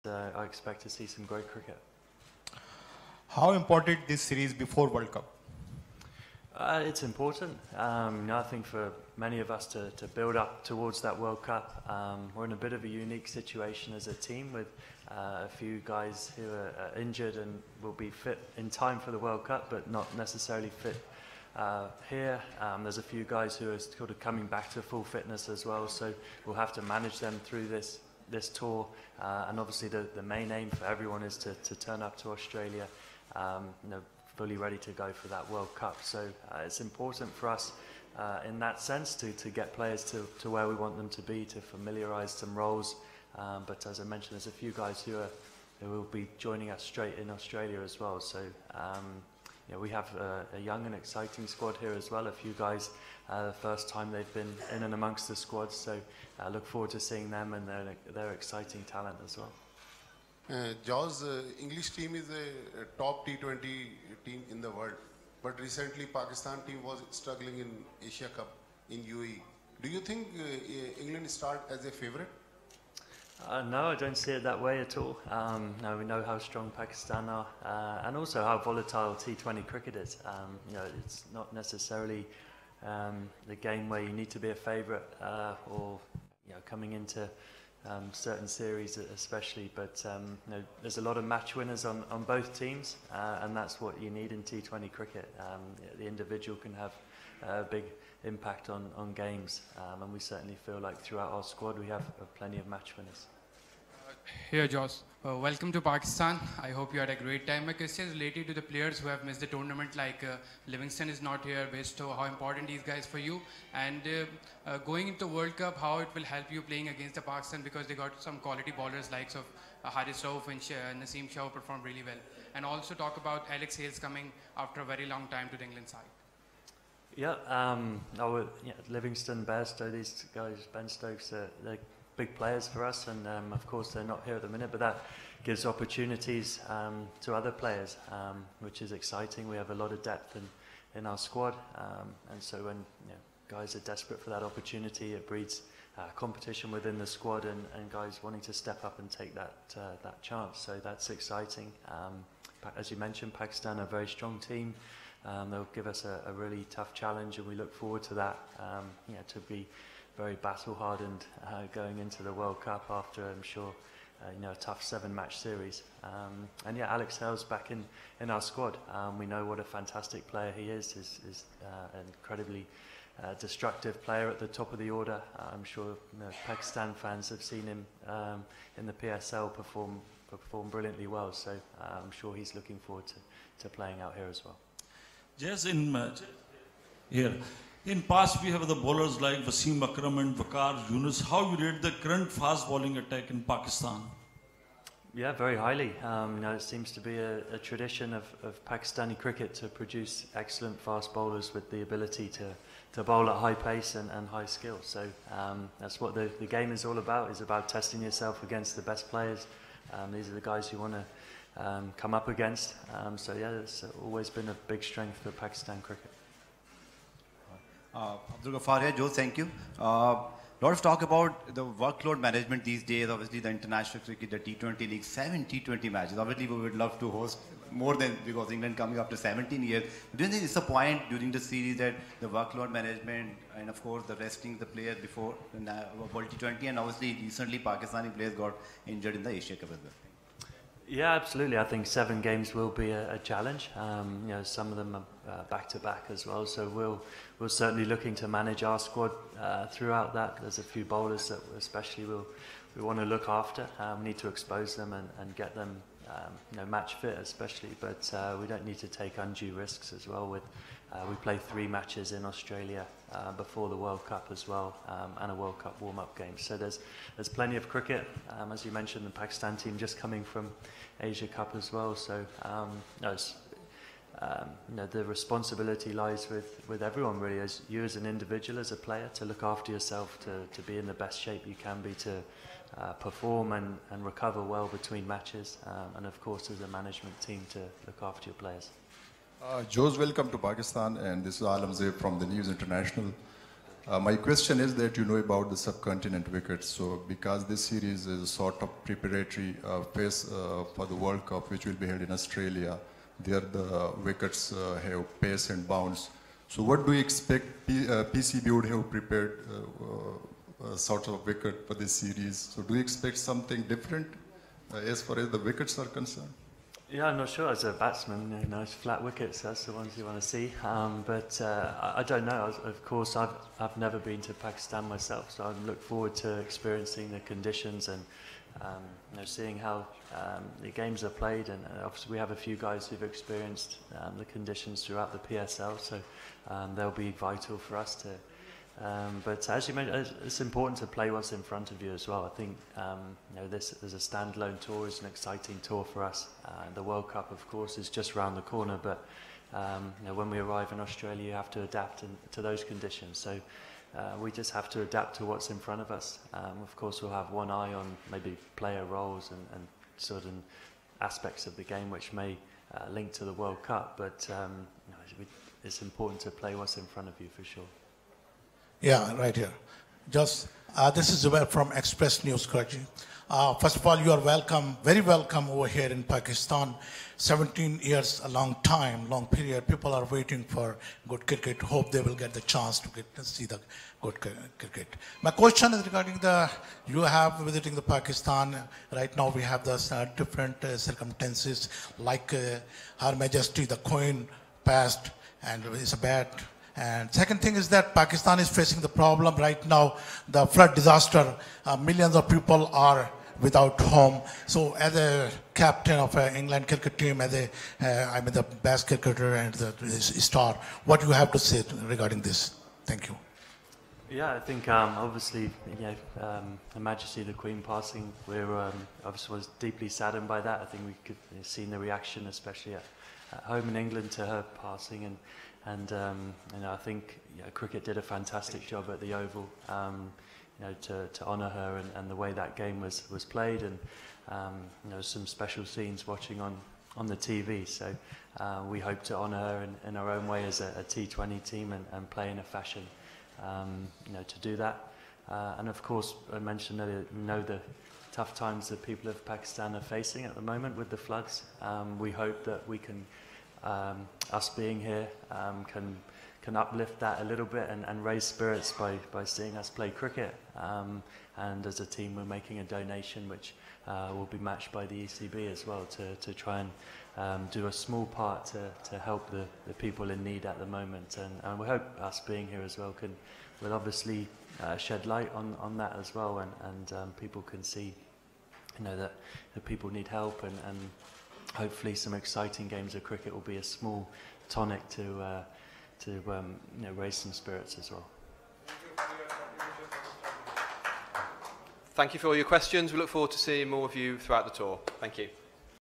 I expect to see some great cricket. How important this series before World Cup? It's important. I think for many of us to build up towards that World Cup. We're in a bit of a unique situation as a team with a few guys who are injured and will be fit in time for the World Cup, but not necessarily fit here. There's a few guys who are sort of coming back to full fitness as well, so we'll have to manage them through this tour. And obviously the main aim for everyone is to turn up to Australia, fully ready to go for that World Cup. So it's important for us in that sense to get players to where we want them to be, to familiarise some roles. But as I mentioned, there's a few guys who will be joining us straight in Australia as well. So we have a young and exciting squad here as well. A few guys, the first time they've been in and amongst the squad. So I look forward to seeing them, and they're exciting talent as well. Jos, English team is a top T20 team in the world, but recently Pakistan team was struggling in Asia Cup in UAE. Do you think England start as a favourite? No, I don't see it that way at all. We know how strong Pakistan are, and also how volatile T20 cricket is. It's not necessarily the game where you need to be a favourite or coming into certain series especially, but there's a lot of match winners on both teams, and that's what you need in T20 cricket. The individual can have a big impact on games, and we certainly feel like throughout our squad we have plenty of match winners. Here, Jos. Welcome to Pakistan. I hope you had a great time. My question is related to the players who have missed the tournament, like Livingston is not here, Besto. How important these guys for you? And going into World Cup, how it will help you playing against the Pakistan, because they got some quality bowlers likes of Haris Rauf and Naseem Shah performed really well. And also talk about Alex Hales coming after a very long time to the England side. Livingston, Besto, these guys, Ben Stokes, they're big players for us, and of course they're not here at the minute, but that gives opportunities to other players, which is exciting. We have a lot of depth in our squad, and so when guys are desperate for that opportunity, it breeds competition within the squad, and guys wanting to step up and take that chance. So that's exciting. As you mentioned, Pakistan are a very strong team. They'll give us a really tough challenge, and we look forward to that. To be very battle-hardened going into the World Cup after, I'm sure, a tough 7-match series. Alex Hales back in our squad. We know what a fantastic player he is. He's an incredibly destructive player at the top of the order. I'm sure Pakistan fans have seen him in the PSL perform brilliantly well. So I'm sure he's looking forward to playing out here as well. Just in past, we have the bowlers like Wasim Akram and Waqar Yunus. How you rate the current fast bowling attack in Pakistan? Yeah, very highly. It seems to be a tradition of Pakistani cricket to produce excellent fast bowlers with the ability to bowl at high pace and high skill. So that's what the game is all about. It's about testing yourself against the best players. These are the guys you want to come up against. It's always been a big strength for Pakistan cricket. Abdul Ghaffar here, Joe, thank you. Lot of talk about the workload management these days. Obviously, the international cricket, the T20 league, 7 T20 matches. Obviously, we would love to host more than, because England coming after 17 years. Do you think it's a point during the series that the workload management and, of course, the resting the players before World T20, and obviously recently Pakistani players got injured in the Asia Cup as well? Yeah, absolutely. I think 7 games will be a challenge. Some of them are back-to-back as well. So we're certainly looking to manage our squad throughout that. There's a few bowlers that especially we want to look after. We need to expose them and get them match fit especially. But we don't need to take undue risks as well. We play 3 matches in Australia before the World Cup as well, and a World Cup warm-up game. So there's plenty of cricket. As you mentioned, the Pakistan team just coming from Asia Cup as well. So the responsibility lies with everyone really, as you as an individual, as a player, to look after yourself, to be in the best shape you can be, to perform and recover well between matches, and of course as a management team to look after your players. Jos, welcome to Pakistan, and this is Alam Zeeb from the News International. My question is that you know about the subcontinent wickets. So because this series is a sort of preparatory phase for the World Cup, which will be held in Australia, there the wickets have pace and bounce. So what do you expect PCB would have prepared sort of wicket for this series? So do you expect something different as far as the wickets are concerned? Yeah, I'm not sure. As a batsman, nice flat wickets, that's the ones you want to see. But I don't know. Of course, I've never been to Pakistan myself, so I look forward to experiencing the conditions and seeing how the games are played. And obviously, we have a few guys who've experienced the conditions throughout the PSL, so they'll be vital for us to. But as you mentioned, it's important to play what's in front of you as well. I think this as a standalone tour is an exciting tour for us. The World Cup, of course, is just round the corner, but when we arrive in Australia, you have to adapt to those conditions. So we just have to adapt to what's in front of us. Of course, we'll have one eye on maybe player roles and certain aspects of the game which may link to the World Cup, but it's important to play what's in front of you for sure. Yeah, right here. Jos, this is Babar from Express News, Karachi. First of all, you are welcome, very welcome over here in Pakistan. 17 years, a long time, long period. People are waiting for good cricket. Hope they will get the chance to see the good cricket. My question is regarding you have visiting the Pakistan. Right now we have the different circumstances, like Her Majesty, the Queen passed, and it's a bad. And second thing is that Pakistan is facing the problem right now, the flood disaster. Millions of people are without home. So as a captain of an England cricket team, as the best cricketer and the star, what do you have to say regarding this? Thank you. Yeah, I think obviously, Her Majesty the Queen passing, we're obviously was deeply saddened by that. I think we could have seen the reaction, especially at home in England, to her passing, and I think cricket did a fantastic job at the Oval, to honour her and the way that game was played, and some special scenes watching on the TV. So we hope to honour her in our own way as a T20 team and play in a fashion, to do that. And of course, I mentioned earlier, the tough times that people of Pakistan are facing at the moment with the floods. We hope that we can. Us being here can uplift that a little bit and raise spirits by seeing us play cricket. And as a team, we're making a donation which will be matched by the ECB as well to try and do a small part to help the people in need at the moment. And we hope us being here as well will obviously shed light on that as well, and people can see that people need help, and hopefully some exciting games of cricket will be a small tonic to raise some spirits as well. Thank you for all your questions. We look forward to seeing more of you throughout the tour. Thank you.